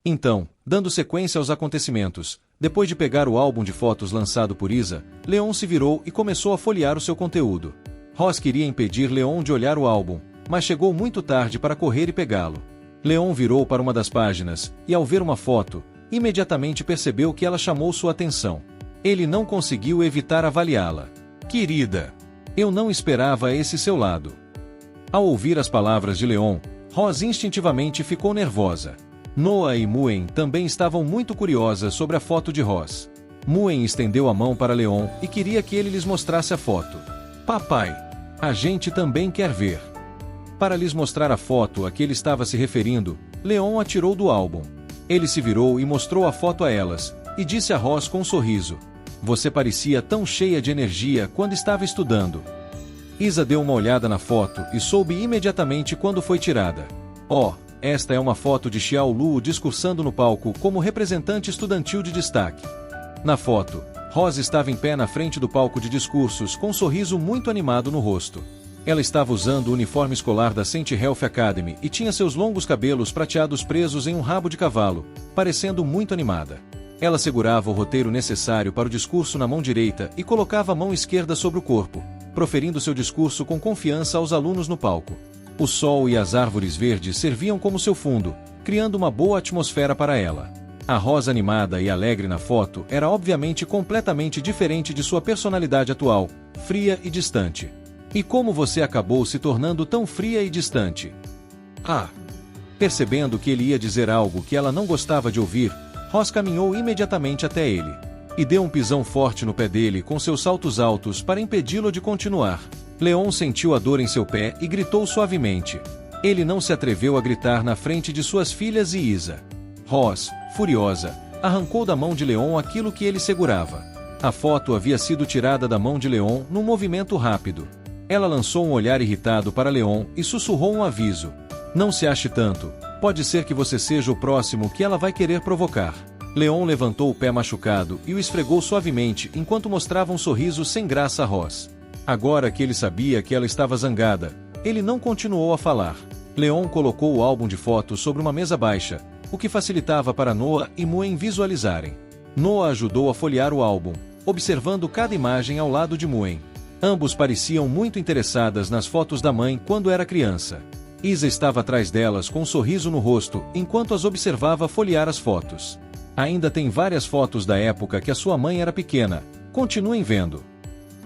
Então, dando sequência aos acontecimentos, depois de pegar o álbum de fotos lançado por Isa, Leon se virou e começou a folhear o seu conteúdo. Ross queria impedir Leon de olhar o álbum, mas chegou muito tarde para correr e pegá-lo. Leon virou para uma das páginas, e ao ver uma foto, imediatamente percebeu que ela chamou sua atenção. Ele não conseguiu evitar avaliá-la. Querida, eu não esperava esse seu lado. Ao ouvir as palavras de Leon, Ross instintivamente ficou nervosa. Noah e Muen também estavam muito curiosas sobre a foto de Ross. Muen estendeu a mão para Leon e queria que ele lhes mostrasse a foto. Papai, a gente também quer ver. Para lhes mostrar a foto a que ele estava se referindo, Leon a tirou do álbum. Ele se virou e mostrou a foto a elas, e disse a Ross com um sorriso: "Você parecia tão cheia de energia quando estava estudando." Isa deu uma olhada na foto e soube imediatamente quando foi tirada. Oh, esta é uma foto de Xiao Lu discursando no palco como representante estudantil de destaque. Na foto, Ross estava em pé na frente do palco de discursos com um sorriso muito animado no rosto. Ela estava usando o uniforme escolar da St. Health Academy e tinha seus longos cabelos prateados presos em um rabo de cavalo, parecendo muito animada. Ela segurava o roteiro necessário para o discurso na mão direita e colocava a mão esquerda sobre o corpo, proferindo seu discurso com confiança aos alunos no palco. O sol e as árvores verdes serviam como seu fundo, criando uma boa atmosfera para ela. A Ross animada e alegre na foto era obviamente completamente diferente de sua personalidade atual, fria e distante. E como você acabou se tornando tão fria e distante? Ah! Percebendo que ele ia dizer algo que ela não gostava de ouvir, Ross caminhou imediatamente até ele. E deu um pisão forte no pé dele com seus saltos altos para impedi-lo de continuar. Leon sentiu a dor em seu pé e gritou suavemente. Ele não se atreveu a gritar na frente de suas filhas e Isa. Ross, furiosa, arrancou da mão de Leon aquilo que ele segurava. A foto havia sido tirada da mão de Leon num movimento rápido. Ela lançou um olhar irritado para Leon e sussurrou um aviso. Não se ache tanto, pode ser que você seja o próximo que ela vai querer provocar. Leon levantou o pé machucado e o esfregou suavemente enquanto mostrava um sorriso sem graça a Ross. Agora que ele sabia que ela estava zangada, ele não continuou a falar. Leon colocou o álbum de fotos sobre uma mesa baixa, o que facilitava para Noah e Muen visualizarem. Noah ajudou a folhear o álbum, observando cada imagem ao lado de Muen. Ambos pareciam muito interessadas nas fotos da mãe quando era criança. Isa estava atrás delas com um sorriso no rosto enquanto as observava folhear as fotos. Ainda tem várias fotos da época que a sua mãe era pequena, continuem vendo.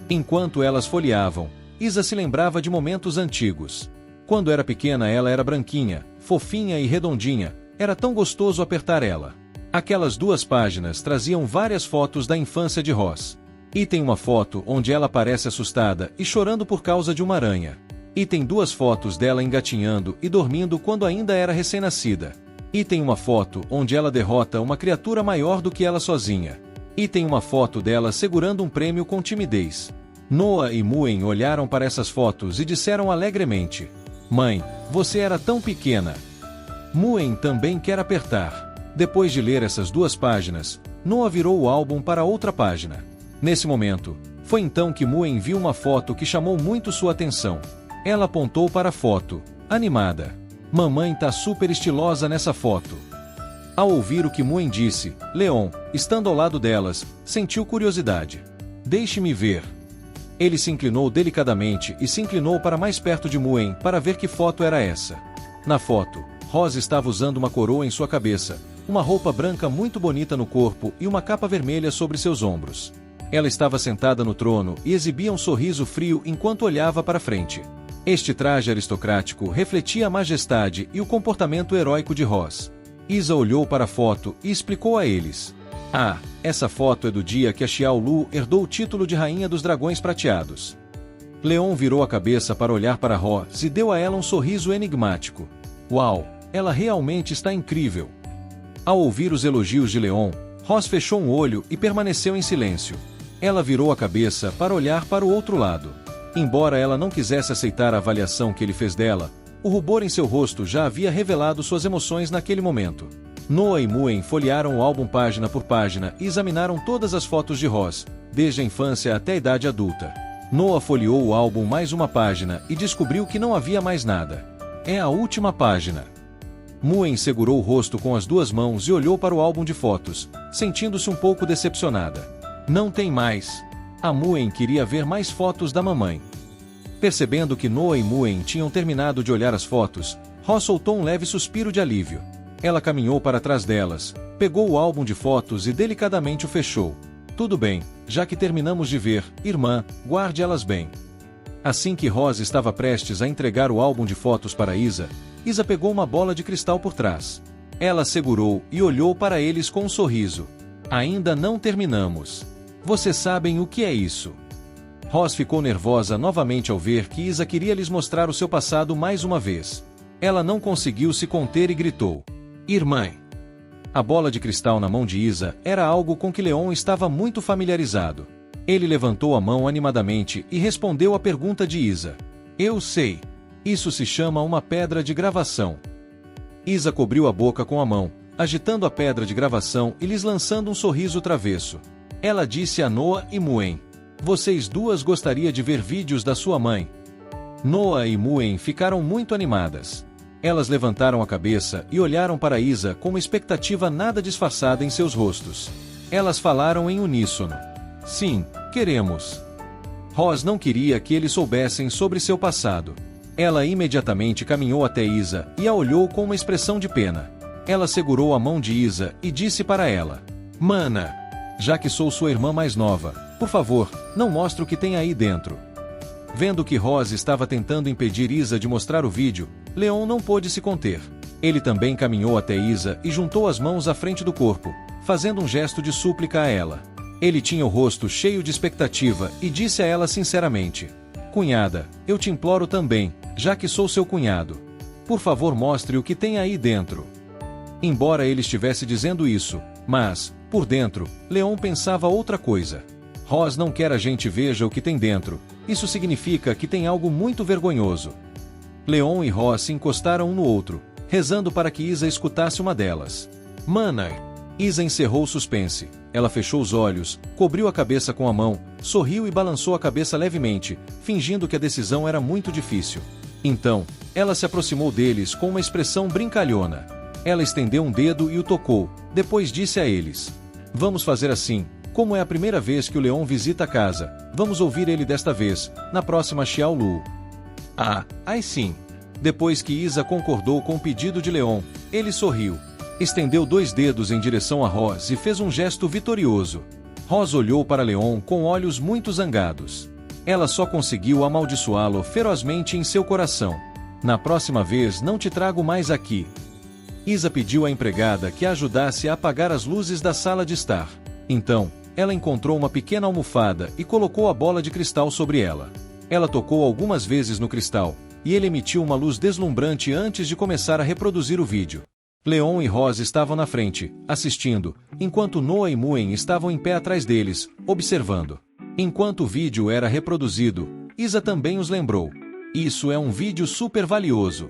Enquanto elas folheavam, Isa se lembrava de momentos antigos. Quando era pequena ela era branquinha, fofinha e redondinha, era tão gostoso apertar ela. Aquelas 2 páginas traziam várias fotos da infância de Ross. E tem uma foto onde ela parece assustada e chorando por causa de uma aranha. E tem 2 fotos dela engatinhando e dormindo quando ainda era recém-nascida. E tem uma foto onde ela derrota uma criatura maior do que ela sozinha. E tem uma foto dela segurando um prêmio com timidez. Noah e Muen olharam para essas fotos e disseram alegremente: "Mãe, você era tão pequena." Muen também quer apertar. Depois de ler essas 2 páginas, Noah virou o álbum para outra página. Nesse momento, foi então que Muen viu uma foto que chamou muito sua atenção. Ela apontou para a foto, animada. "Mamãe tá super estilosa nessa foto." Ao ouvir o que Muen disse, Leon, estando ao lado delas, sentiu curiosidade. "Deixe-me ver." Ele se inclinou delicadamente e se inclinou para mais perto de Muen para ver que foto era essa. Na foto, Ross estava usando uma coroa em sua cabeça, uma roupa branca muito bonita no corpo e uma capa vermelha sobre seus ombros. Ela estava sentada no trono e exibia um sorriso frio enquanto olhava para frente. Este traje aristocrático refletia a majestade e o comportamento heróico de Ross. Isa olhou para a foto e explicou a eles. "Ah, essa foto é do dia que a Xiao Lu herdou o título de Rainha dos Dragões Prateados." Leon virou a cabeça para olhar para Ross e deu a ela um sorriso enigmático. "Uau, ela realmente está incrível." Ao ouvir os elogios de Leon, Ross fechou um olho e permaneceu em silêncio. Ela virou a cabeça para olhar para o outro lado. Embora ela não quisesse aceitar a avaliação que ele fez dela, o rubor em seu rosto já havia revelado suas emoções naquele momento. Noah e Muen folhearam o álbum página por página e examinaram todas as fotos de Ross, desde a infância até a idade adulta. Noah folheou o álbum mais uma página e descobriu que não havia mais nada. "É a última página." Muen segurou o rosto com as duas mãos e olhou para o álbum de fotos, sentindo-se um pouco decepcionada. Não tem mais. A Muen queria ver mais fotos da mamãe. Percebendo que Noa e Muen tinham terminado de olhar as fotos, Roz soltou um leve suspiro de alívio. Ela caminhou para trás delas, pegou o álbum de fotos e delicadamente o fechou. Tudo bem, já que terminamos de ver, irmã, guarde elas bem. Assim que Roz estava prestes a entregar o álbum de fotos para Isa, Isa pegou uma bola de cristal por trás. Ela segurou e olhou para eles com um sorriso. Ainda não terminamos. Vocês sabem o que é isso? Roz ficou nervosa novamente ao ver que Isa queria lhes mostrar o seu passado mais uma vez. Ela não conseguiu se conter e gritou: Irmã! A bola de cristal na mão de Isa era algo com que Leon estava muito familiarizado. Ele levantou a mão animadamente e respondeu à pergunta de Isa. Eu sei. Isso se chama uma pedra de gravação. Isa cobriu a boca com a mão, agitando a pedra de gravação e lhes lançando um sorriso travesso. Ela disse a Noa e Muen: Vocês duas gostariam de ver vídeos da sua mãe? Noa e Muen ficaram muito animadas. Elas levantaram a cabeça e olharam para Isa com uma expectativa nada disfarçada em seus rostos. Elas falaram em uníssono: Sim, queremos. Roz não queria que eles soubessem sobre seu passado. Ela imediatamente caminhou até Isa e a olhou com uma expressão de pena. Ela segurou a mão de Isa e disse para ela: Mana, já que sou sua irmã mais nova, por favor, não mostre o que tem aí dentro. Vendo que Roz estava tentando impedir Isa de mostrar o vídeo, Leon não pôde se conter. Ele também caminhou até Isa e juntou as mãos à frente do corpo, fazendo um gesto de súplica a ela. Ele tinha o rosto cheio de expectativa e disse a ela sinceramente: Cunhada, eu te imploro também, já que sou seu cunhado. Por favor, mostre o que tem aí dentro. Embora ele estivesse dizendo isso, mas, por dentro, Leon pensava outra coisa. Roz não quer a gente veja o que tem dentro. Isso significa que tem algo muito vergonhoso. Leon e Roz se encostaram um no outro, rezando para que Isa escutasse uma delas. Mana! Isa encerrou o suspense. Ela fechou os olhos, cobriu a cabeça com a mão, sorriu e balançou a cabeça levemente, fingindo que a decisão era muito difícil. Então, ela se aproximou deles com uma expressão brincalhona. Ela estendeu um dedo e o tocou, depois disse a eles: Vamos fazer assim. Como é a primeira vez que o Leon visita a casa, vamos ouvir ele desta vez, na próxima Xiao Lu. Ai sim. Depois que Isa concordou com o pedido de Leon, ele sorriu. Estendeu 2 dedos em direção a Roz e fez um gesto vitorioso. Roz olhou para Leon com olhos muito zangados. Ela só conseguiu amaldiçoá-lo ferozmente em seu coração. Na próxima vez não te trago mais aqui. Isa pediu à empregada que a ajudasse a apagar as luzes da sala de estar. Então, ela encontrou uma pequena almofada e colocou a bola de cristal sobre ela. Ela tocou algumas vezes no cristal, e ele emitiu uma luz deslumbrante antes de começar a reproduzir o vídeo. Leon e Roz estavam na frente, assistindo, enquanto Noa e Muen estavam em pé atrás deles, observando. Enquanto o vídeo era reproduzido, Isa também os lembrou. Isso é um vídeo super valioso.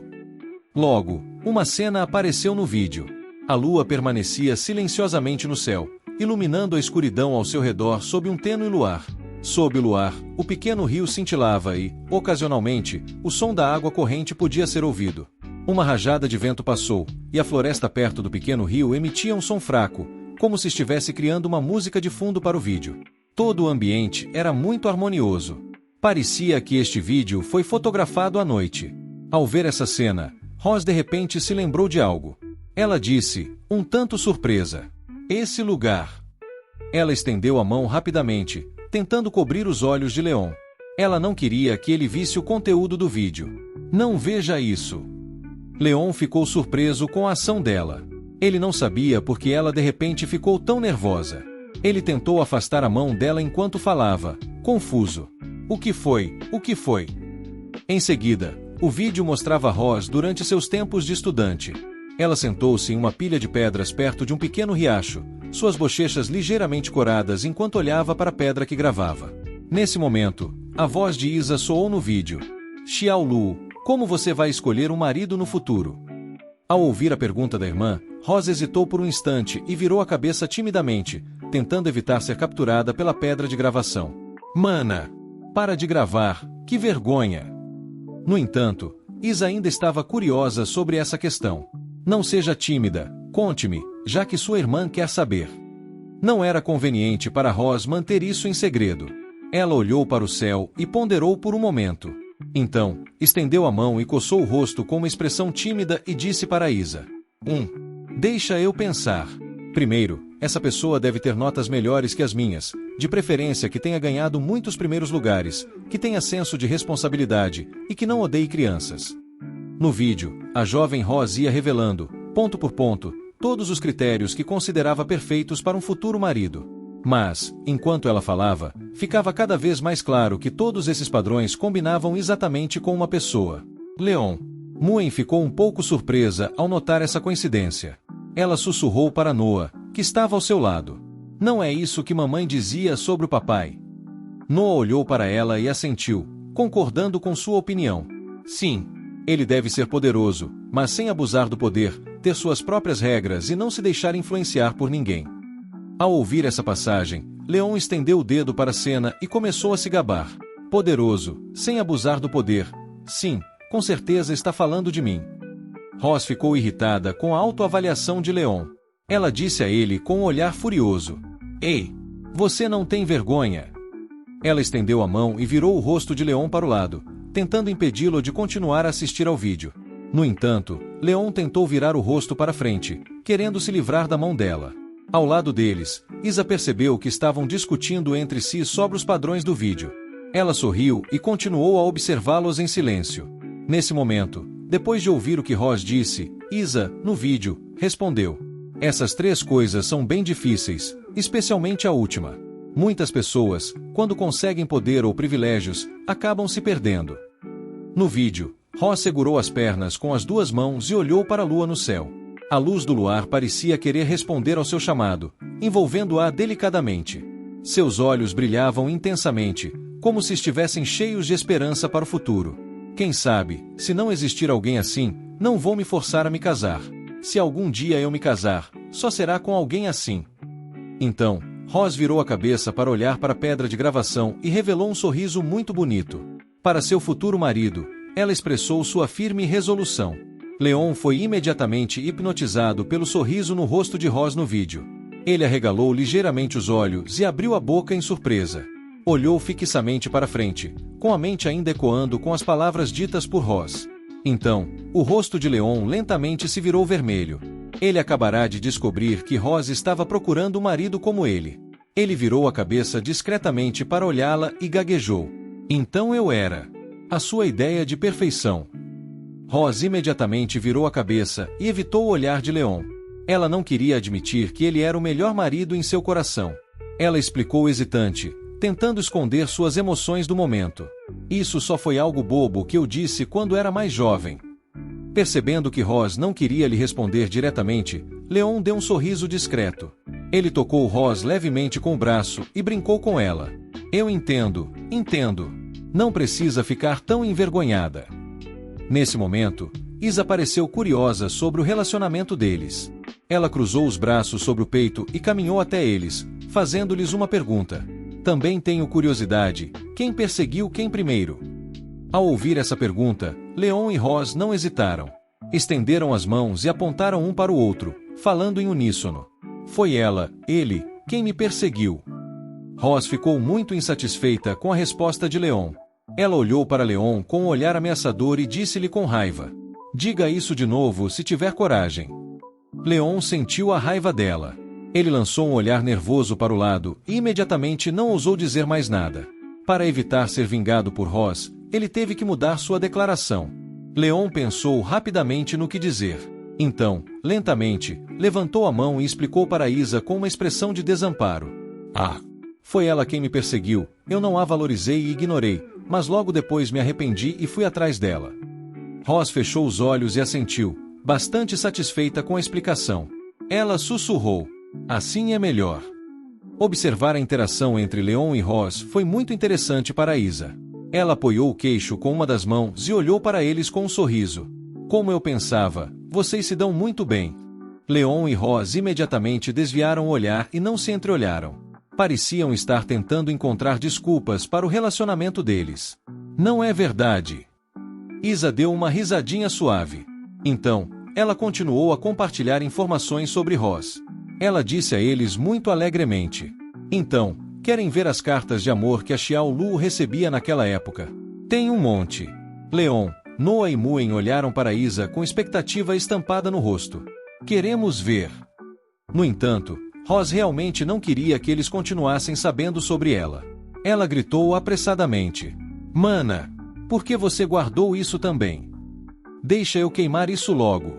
Logo, uma cena apareceu no vídeo. A lua permanecia silenciosamente no céu, iluminando a escuridão ao seu redor sob um tênue luar. Sob o luar, o pequeno rio cintilava e, ocasionalmente, o som da água corrente podia ser ouvido. Uma rajada de vento passou, e a floresta perto do pequeno rio emitia um som fraco, como se estivesse criando uma música de fundo para o vídeo. Todo o ambiente era muito harmonioso. Parecia que este vídeo foi fotografado à noite. Ao ver essa cena, Roz de repente se lembrou de algo. Ela disse, um tanto surpresa: Esse lugar. Ela estendeu a mão rapidamente, tentando cobrir os olhos de Leon. Ela não queria que ele visse o conteúdo do vídeo. Não veja isso. Leon ficou surpreso com a ação dela. Ele não sabia por que ela de repente ficou tão nervosa. Ele tentou afastar a mão dela enquanto falava, confuso. O que foi? O que foi? Em seguida, o vídeo mostrava Roz durante seus tempos de estudante. Ela sentou-se em uma pilha de pedras perto de um pequeno riacho, suas bochechas ligeiramente coradas enquanto olhava para a pedra que gravava. Nesse momento, a voz de Isa soou no vídeo. Xiao Lu, como você vai escolher um marido no futuro? Ao ouvir a pergunta da irmã, Roz hesitou por um instante e virou a cabeça timidamente, tentando evitar ser capturada pela pedra de gravação. Mana! Para de gravar, que vergonha! No entanto, Isa ainda estava curiosa sobre essa questão. Não seja tímida, conte-me, já que sua irmã quer saber. Não era conveniente para Roz manter isso em segredo. Ela olhou para o céu e ponderou por um momento. Então, estendeu a mão e coçou o rosto com uma expressão tímida e disse para Isa: Deixa eu pensar. Primeiro, essa pessoa deve ter notas melhores que as minhas, de preferência que tenha ganhado muitos primeiros lugares, que tenha senso de responsabilidade e que não odeie crianças. No vídeo, a jovem Roz ia revelando, ponto por ponto, todos os critérios que considerava perfeitos para um futuro marido. Mas, enquanto ela falava, ficava cada vez mais claro que todos esses padrões combinavam exatamente com uma pessoa: Leon. Muen ficou um pouco surpresa ao notar essa coincidência. Ela sussurrou para Noah, que estava ao seu lado: Não é isso que mamãe dizia sobre o papai? Noah olhou para ela e assentiu, concordando com sua opinião. Sim, ele deve ser poderoso, mas sem abusar do poder, ter suas próprias regras e não se deixar influenciar por ninguém. Ao ouvir essa passagem, Leon estendeu o dedo para a cena e começou a se gabar. Poderoso, sem abusar do poder. Sim, com certeza está falando de mim. Roz ficou irritada com a autoavaliação de Leon. Ela disse a ele com um olhar furioso: Ei, você não tem vergonha? Ela estendeu a mão e virou o rosto de Leon para o lado, tentando impedi-lo de continuar a assistir ao vídeo. No entanto, Leon tentou virar o rosto para frente, querendo se livrar da mão dela. Ao lado deles, Isa percebeu que estavam discutindo entre si sobre os padrões do vídeo. Ela sorriu e continuou a observá-los em silêncio. Nesse momento, depois de ouvir o que Roz disse, Isa, no vídeo, respondeu: Essas 3 coisas são bem difíceis, especialmente a última. Muitas pessoas, quando conseguem poder ou privilégios, acabam se perdendo. No vídeo, Roz segurou as pernas com as 2 mãos e olhou para a lua no céu. A luz do luar parecia querer responder ao seu chamado, envolvendo-a delicadamente. Seus olhos brilhavam intensamente, como se estivessem cheios de esperança para o futuro. Quem sabe, se não existir alguém assim, não vou me forçar a me casar. Se algum dia eu me casar, só será com alguém assim. Então, Roz virou a cabeça para olhar para a pedra de gravação e revelou um sorriso muito bonito. Para seu futuro marido, ela expressou sua firme resolução. Leon foi imediatamente hipnotizado pelo sorriso no rosto de Roz no vídeo. Ele arregalou ligeiramente os olhos e abriu a boca em surpresa. Olhou fixamente para frente, com a mente ainda ecoando com as palavras ditas por Roz. Então, o rosto de Leon lentamente se virou vermelho. Ele acabará de descobrir que Roz estava procurando um marido como ele. Ele virou a cabeça discretamente para olhá-la e gaguejou: Então eu era a sua ideia de perfeição. Roz imediatamente virou a cabeça e evitou o olhar de Leon. Ela não queria admitir que ele era o melhor marido em seu coração. Ela explicou hesitante, tentando esconder suas emoções do momento: Isso só foi algo bobo que eu disse quando era mais jovem. Percebendo que Roz não queria lhe responder diretamente, Leon deu um sorriso discreto. Ele tocou Roz levemente com o braço e brincou com ela: Eu entendo. Não precisa ficar tão envergonhada. Nesse momento, Isa pareceu curiosa sobre o relacionamento deles. Ela cruzou os braços sobre o peito e caminhou até eles, fazendo-lhes uma pergunta: Também tenho curiosidade, quem perseguiu quem primeiro? Ao ouvir essa pergunta, Leon e Roz não hesitaram. Estenderam as mãos e apontaram um para o outro, falando em uníssono: Foi ela, ele, quem me perseguiu. Roz ficou muito insatisfeita com a resposta de Leon. Ela olhou para Leon com um olhar ameaçador e disse-lhe com raiva: Diga isso de novo se tiver coragem. Leon sentiu a raiva dela. Ele lançou um olhar nervoso para o lado e imediatamente não ousou dizer mais nada. Para evitar ser vingado por Roz, ele teve que mudar sua declaração. Leon pensou rapidamente no que dizer. Então, lentamente, levantou a mão e explicou para Isa com uma expressão de desamparo: Foi ela quem me perseguiu, eu não a valorizei e ignorei, mas logo depois me arrependi e fui atrás dela. Roz fechou os olhos e assentiu, bastante satisfeita com a explicação. Ela sussurrou: Assim é melhor. Observar a interação entre Leon e Roz foi muito interessante para Isa. Ela apoiou o queixo com uma das mãos e olhou para eles com um sorriso. Como eu pensava, vocês se dão muito bem. Leon e Roz imediatamente desviaram o olhar e não se entreolharam. Pareciam estar tentando encontrar desculpas para o relacionamento deles. Não é verdade. Isa deu uma risadinha suave. Então, ela continuou a compartilhar informações sobre Ross. Ela disse a eles muito alegremente: então, querem ver as cartas de amor que a Xiao Lu recebia naquela época? Tem um monte. Leon, Noah e Muen olharam para Isa com expectativa estampada no rosto. Queremos ver. No entanto, Ross realmente não queria que eles continuassem sabendo sobre ela. Ela gritou apressadamente: Mana, por que você guardou isso também? Deixa eu queimar isso logo.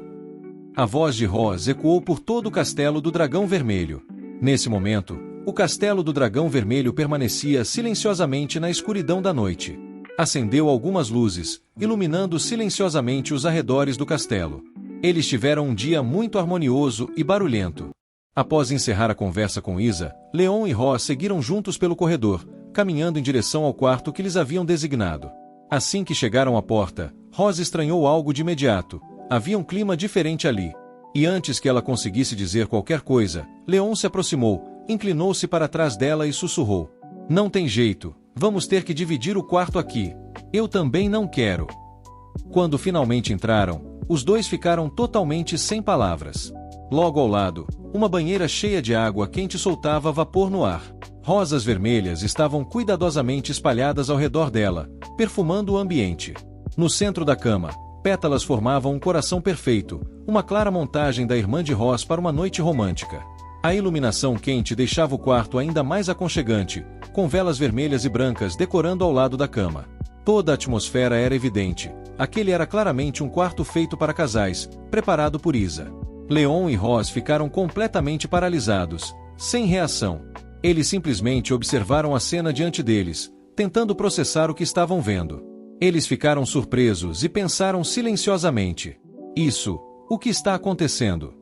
A voz de Ross ecoou por todo o castelo do Dragão Vermelho. Nesse momento, o castelo do Dragão Vermelho permanecia silenciosamente na escuridão da noite. Acendeu algumas luzes, iluminando silenciosamente os arredores do castelo. Eles tiveram um dia muito harmonioso e barulhento. Após encerrar a conversa com Isa, Leon e Ross seguiram juntos pelo corredor, caminhando em direção ao quarto que lhes haviam designado. Assim que chegaram à porta, Ross estranhou algo de imediato. Havia um clima diferente ali. E antes que ela conseguisse dizer qualquer coisa, Leon se aproximou, inclinou-se para trás dela e sussurrou: Não tem jeito, vamos ter que dividir o quarto aqui. Eu também não quero. Quando finalmente entraram, os dois ficaram totalmente sem palavras. Logo ao lado, uma banheira cheia de água quente soltava vapor no ar. Rosas vermelhas estavam cuidadosamente espalhadas ao redor dela, perfumando o ambiente. No centro da cama, pétalas formavam um coração perfeito, uma clara montagem da irmã de Ross para uma noite romântica. A iluminação quente deixava o quarto ainda mais aconchegante, com velas vermelhas e brancas decorando ao lado da cama. Toda a atmosfera era evidente. Aquele era claramente um quarto feito para casais, preparado por Isa. Leon e Ross ficaram completamente paralisados, sem reação. Eles simplesmente observaram a cena diante deles, tentando processar o que estavam vendo. Eles ficaram surpresos e pensaram silenciosamente: Isso, o que está acontecendo?